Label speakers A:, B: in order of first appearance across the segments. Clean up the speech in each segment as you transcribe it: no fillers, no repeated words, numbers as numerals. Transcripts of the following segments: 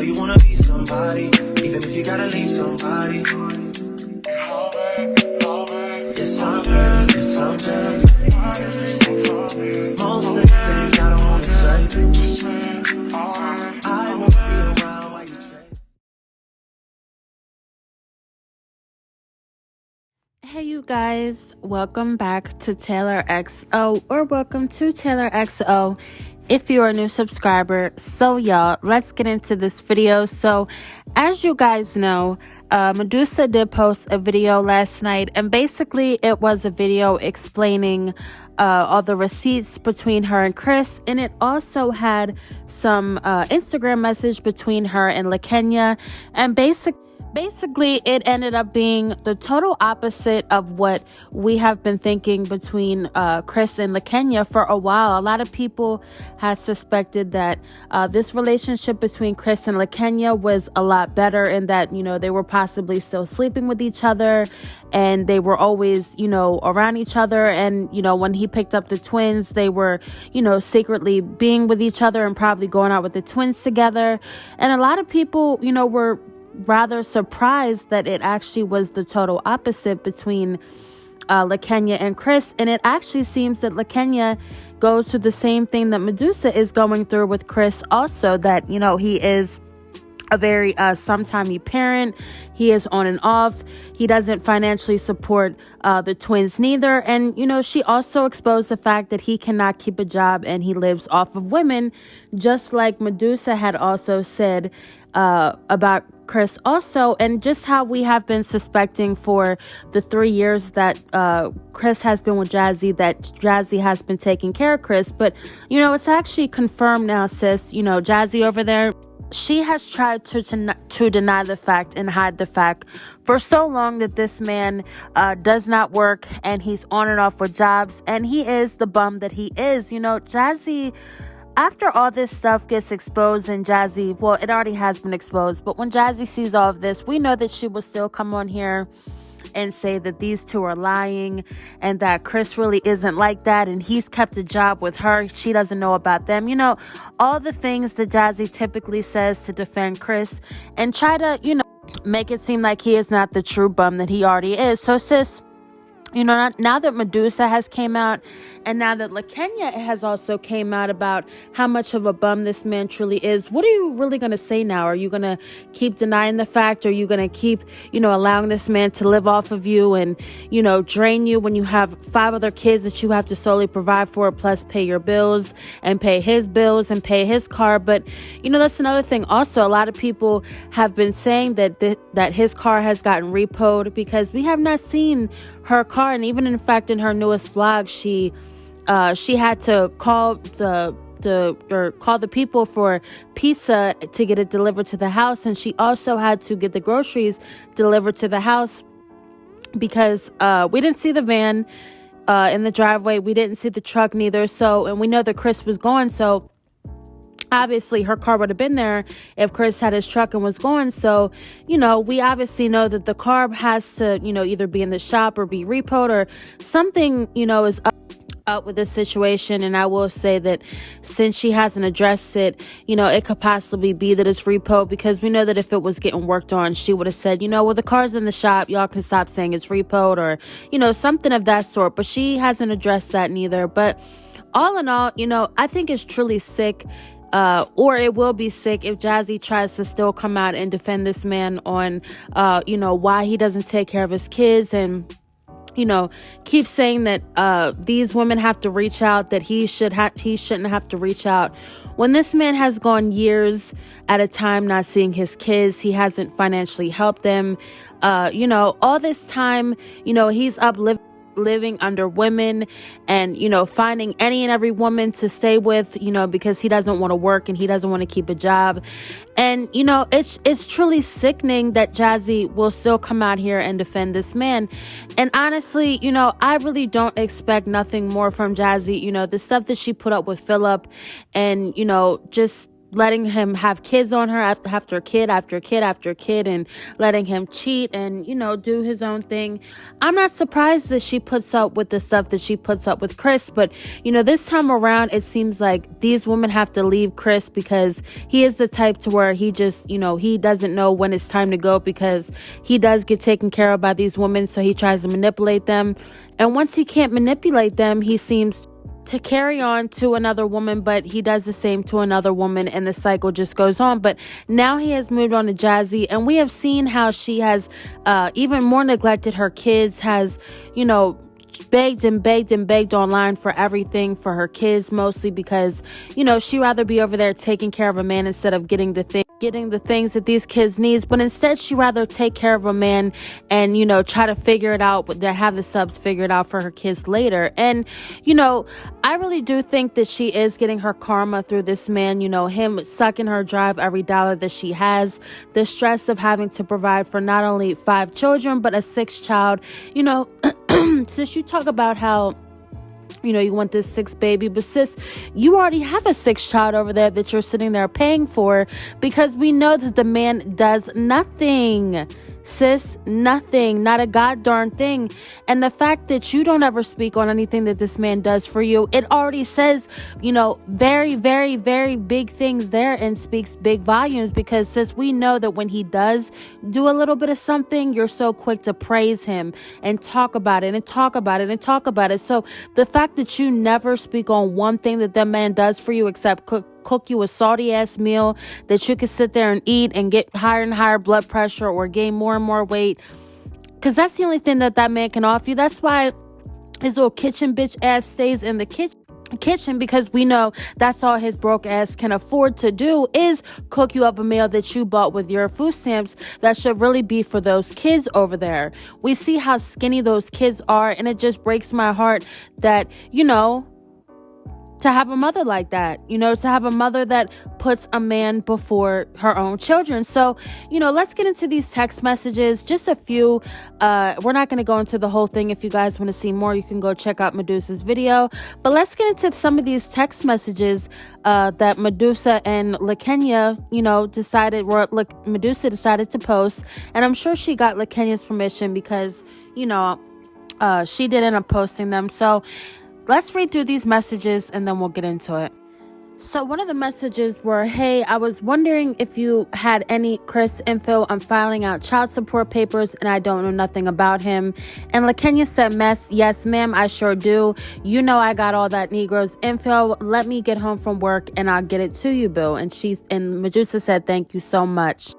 A: you wanna be somebody, even if you gotta leave somebody. Yes, I'm hurt, yes, I'm dead. Most things that I don't wanna say. I won't be around while you change.
B: Hey you guys, welcome back to Taylor XO, or welcome to Taylor XO if you're a new subscriber. So y'all, let's get into this video. So as you guys know, Medussa did post a video last night, and basically it was a video explaining all the receipts between her and Chris, and it also had some Instagram message between her and LAKENYA, and basically it ended up being the total opposite of what we have been thinking between Chris and LAKENYA for a while. A lot of people had suspected that this relationship between Chris and LAKENYA was a lot better, and that, you know, they were possibly still sleeping with each other, and they were always, you know, around each other. And, you know, when he picked up the twins, they were, you know, secretly being with each other and probably going out with the twins together. And a lot of people, you know, were rather surprised that it actually was the total opposite between LAKENYA and Chris. And it actually seems that LAKENYA goes through the same thing that Medussa is going through with Chris also, that, you know, he is a very sometimey parent. He is on and off. He doesn't financially support the twins neither. And, you know, she also exposed the fact that he cannot keep a job and he lives off of women, just like Medussa had also said about Chris also, and just how we have been suspecting for the 3 years that Chris has been with Jazzy, that Jazzy has been taking care of Chris. But, you know, it's actually confirmed now, sis. You know, Jazzy over there, she has tried to deny the fact and hide the fact for so long that this man does not work, and he's on and off with jobs, and he is the bum that he is. You know, Jazzy, after all this stuff gets exposed, and Jazzy, well, it already has been exposed, but when Jazzy sees all of this, we know that she will still come on here and say that these two are lying, and that Chris really isn't like that, and he's kept a job with her. She doesn't know about them. You know, all the things that Jazzy typically says to defend Chris and try to, you know, make it seem like he is not the true bum that he already is. So, sis, you know, now that Medussa has came out, and now that LAKENYA has also came out about how much of a bum this man truly is, what are you really going to say now? Are you going to keep denying the fact? Or are you going to keep, you know, allowing this man to live off of you and, you know, drain you when you have 5 other kids that you have to solely provide for, plus pay your bills and pay his bills and pay his car? But, you know, that's another thing. Also, a lot of people have been saying that that his car has gotten repoed, because we have not seen her car. And even in fact, in her newest vlog, she had to call the people for pizza to get it delivered to the house, and she also had to get the groceries delivered to the house, because we didn't see the van in the driveway, we didn't see the truck neither. So, and we know that Chris was gone, so obviously her car would have been there if Chris had his truck and was going. So, you know, we obviously know that the car has to, you know, either be in the shop or be repoed, or something, you know, is up with this situation. And I will say that since she hasn't addressed it, you know, it could possibly be that it's repoed, because we know that if it was getting worked on, she would have said, you know, well, the car's in the shop, y'all can stop saying it's repoed, or, you know, something of that sort. But she hasn't addressed that neither. But all in all, you know, I think it's truly sick, or it will be sick, if Jazzy tries to still come out and defend this man on, you know, why he doesn't take care of his kids, and, you know, keep saying that these women have to reach out, that he shouldn't have to reach out, when this man has gone years at a time not seeing his kids. He hasn't financially helped them. You know, all this time, you know, he's up living under women, and, you know, finding any and every woman to stay with, you know, because he doesn't want to work and he doesn't want to keep a job. And, you know, it's truly sickening that Jazzy will still come out here and defend this man. And honestly, you know, I really don't expect nothing more from Jazzy. You know, the stuff that she put up with Philip, and, you know, just letting him have kids on her after kid after kid after kid, and letting him cheat and, you know, do his own thing. I'm not surprised that she puts up with the stuff that she puts up with Chris, but, you know, this time around, it seems like these women have to leave Chris because he is the type to where he just, you know, he doesn't know when it's time to go, because he does get taken care of by these women, so he tries to manipulate them. And once he can't manipulate them, he seems to carry on to another woman, but he does the same to another woman, and the cycle just goes on. But now he has moved on to Jazzy, and we have seen how she has even more neglected her kids, has, you know, begged and begged and begged online for everything for her kids, mostly because, you know, she'd rather be over there taking care of a man instead of getting the things that these kids needs. But instead, she'd rather take care of a man and, you know, try to figure it out, but have the subs figured out for her kids later. And, you know, I really do think that she is getting her karma through this man, you know, him sucking her dry of every dollar that she has, the stress of having to provide for not only 5 children, but a 6th child. You know, since you talk about how, you know, you want this 6th baby, but sis, you already have a 6th child over there that you're sitting there paying for, because we know that the man does nothing. Sis, nothing, not a goddamn thing. And the fact that you don't ever speak on anything that this man does for you, it already says, you know, very, very, very big things there, and speaks big volumes, because sis, we know that when he does do a little bit of something, you're so quick to praise him and talk about it and talk about it and talk about it. So the fact that you never speak on one thing that man does for you, except cook you a salty ass meal that you can sit there and eat and get higher and higher blood pressure or gain more and more weight, because that's the only thing that man can offer you. That's why his little kitchen bitch ass stays in the kitchen, because we know that's all his broke ass can afford to do, is cook you up a meal that you bought with your food stamps that should really be for those kids over there. We see how skinny those kids are, and it just breaks my heart that, you know, to have a mother like that, you know, to have a mother that puts a man before her own children. So, you know, let's get into these text messages, just a few. We're not going to go into the whole thing. If you guys want to see more, you can go check out Medussa's video. But let's get into some of these text messages that Medussa and LAKENYA, you know, Medussa decided to post. And I'm sure she got LAKENYA's permission, because, you know, she did end up posting them. So let's read through these messages and then we'll get into it. So one of the messages were, hey, I was wondering if you had any Chris info. I'm filing out child support papers and I don't know nothing about him. And LAKENYA said, yes, ma'am, I sure do. You know I got all that Negro's info. Let me get home from work and I'll get it to you, boo. And Medussa said, thank you so much.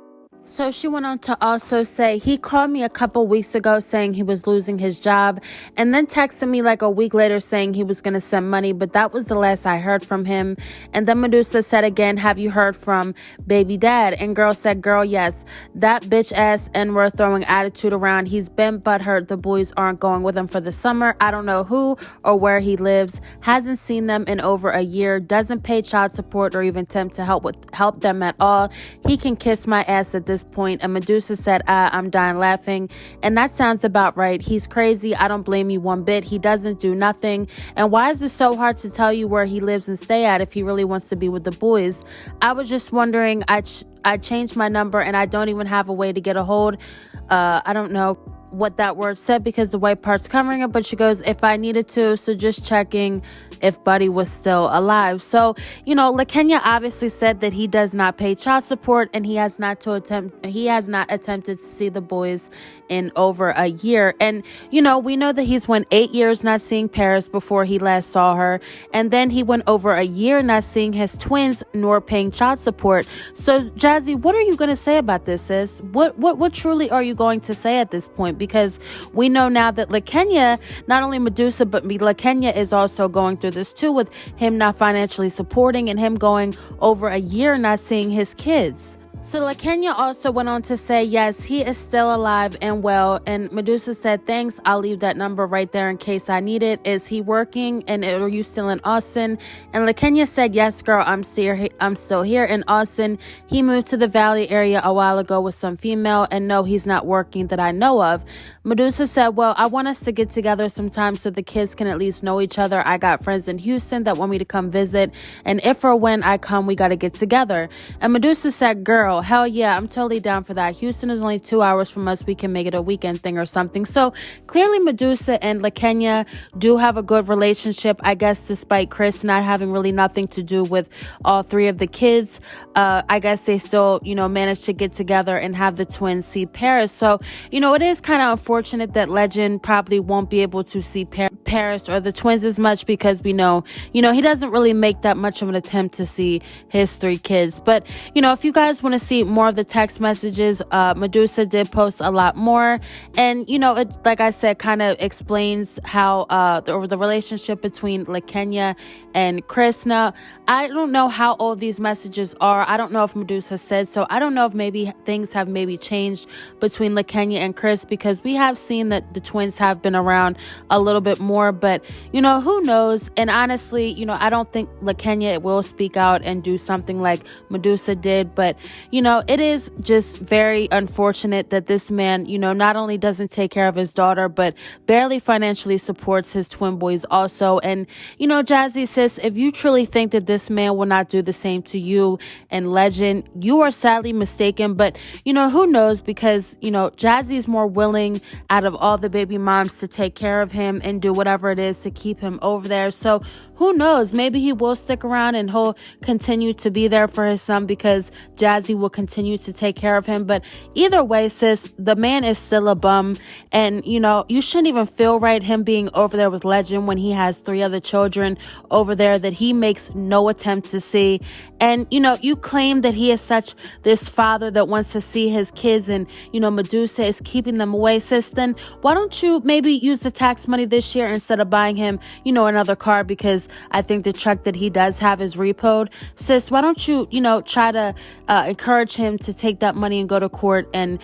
B: So she went on to also say, he called me a couple weeks ago saying he was losing his job, and then texted me like a week later saying he was going to send money, but that was the last I heard from him. And then Medussa said again, have you heard from baby dad? And girl said, girl, yes, that bitch ass N-word throwing attitude around. He's been butthurt the boys aren't going with him for the summer. I don't know who or where he lives, hasn't seen them in over a year, doesn't pay child support or even attempt to help them at all. He can kiss my ass at this point. And Medussa said, I'm dying laughing. And that sounds about right. He's crazy. I don't blame you one bit. He doesn't do nothing. And why is it so hard to tell you where he lives and stay at if he really wants to be with the boys? I was just wondering. I changed my number and I don't even have a way to get a hold. I don't know what that word said because the white part's covering it, but she goes, if I needed to, so just checking if Buddy was still alive. So, you know, LAKENYA obviously said that he does not pay child support and he has not attempted to see the boys in over a year. And, you know, we know that he's went 8 years not seeing Paris before he last saw her. And then he went over a year not seeing his twins nor paying child support. So, Jazzy, what are you going to say about this, sis? What truly are you going to say at this point? Because we know now that LAKENYA, not only Medussa, but LAKENYA is also going through this too, with him not financially supporting and him going over a year not seeing his kids. So LaKenya also went on to say, yes, he is still alive and well. And Medusa said, thanks, I'll leave that number right there in case I need it. Is he working? And are you still in Austin? And LaKenya said, yes, girl, I'm still here in Austin. He moved to the Valley area a while ago with some female, and no, he's not working that I know of. Medusa said, well, I want us to get together sometime so the kids can at least know each other. I got friends in Houston that want me to come visit, and if or when I come, we got to get together. And Medusa said, girl, hell yeah, I'm totally down for that. Houston is only 2 hours from us. We can make it a weekend thing or something. So clearly Medusa and LaKenya do have a good relationship, I guess, despite Chris not having really nothing to do with all three of the kids. I guess they still, managed to get together and have the twins see Paris. So, it is kind of unfortunate that Legend probably won't be able to see Paris or the twins as much, because we know, he doesn't really make that much of an attempt to see his three kids. But, if you guys want to see more of the text messages, Medusa did post a lot more. And, it, like I said, kind of explains how the relationship between LaKenya and Chris. Now, I don't know how old these messages are. I don't know if Medusa said so. I don't know if maybe things have maybe changed between LaKenya and Chris, because we have seen that the twins have been around a little bit more. But, who knows? And honestly, I don't think LaKenya will speak out and do something like Medusa did. But, it is just very unfortunate that this man, not only doesn't take care of his daughter, but barely financially supports his twin boys also. And, Jazzy, sis, if you truly think that this man will not do the same to you and Legend, you are sadly mistaken. But, who knows? Because, Jazzy's more willing out of all the baby moms to take care of him and do whatever it is to keep him over there. So who knows? Maybe he will stick around and he'll continue to be there for his son, because Jazzy will continue to take care of him. But either way, sis, the man is still a bum. And, you shouldn't even feel right him being over there with Legend when he has 3 other children over there that he makes no attempt to see. And, you claim that he is such this father that wants to see his kids, and, Medusa is keeping them away, sis. Then why don't you maybe use the tax money this year instead of buying him, another car? Because I think the truck that he does have is repoed. Sis, why don't you, try to encourage him to take that money and go to court and,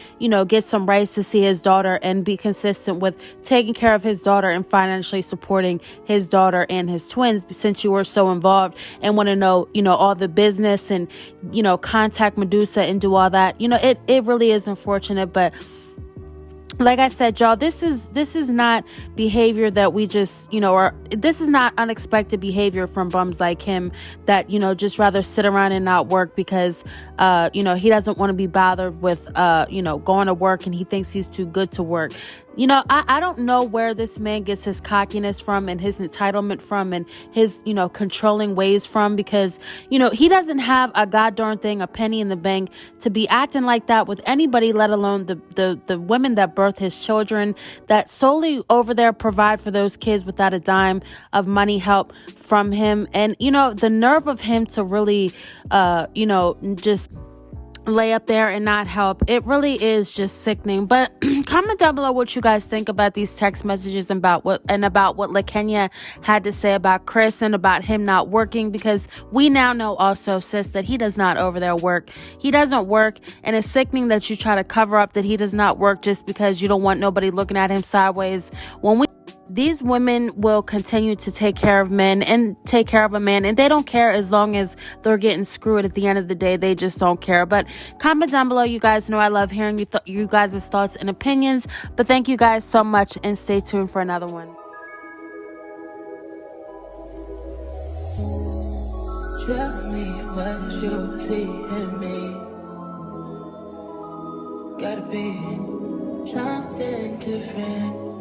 B: get some rights to see his daughter, and be consistent with taking care of his daughter and financially supporting his daughter and his twins, since you were so involved and want to know, all the business and, contact Medusa and do all that. It really is unfortunate. But like I said, y'all, this is not behavior that we just, or this is not unexpected behavior from bums like him that, just rather sit around and not work because, he doesn't want to be bothered with, going to work, and he thinks he's too good to work. I don't know where this man gets his cockiness from and his entitlement from and his, controlling ways from, because, he doesn't have a goddamn thing, a penny in the bank to be acting like that with anybody, let alone the women that birth his children, that solely over there provide for those kids without a dime of money help from him. And, the nerve of him to really, just lay up there and not help. It really is just sickening. But comment down below what you guys think about these text messages and about what LaKenya had to say about Chris and about him not working, because we now know also, sis, that he does not over there work. He doesn't work, and it's sickening that you try to cover up that he does not work just because you don't want nobody looking at him sideways. These women will continue to take care of men and take care of a man, and they don't care as long as they're getting screwed. At the end of the day, they just don't care. But comment down below. You guys know I love hearing you guys' thoughts and opinions. But thank you guys so much, and stay tuned for another one.
A: Tell me what you see in me. Gotta be something different.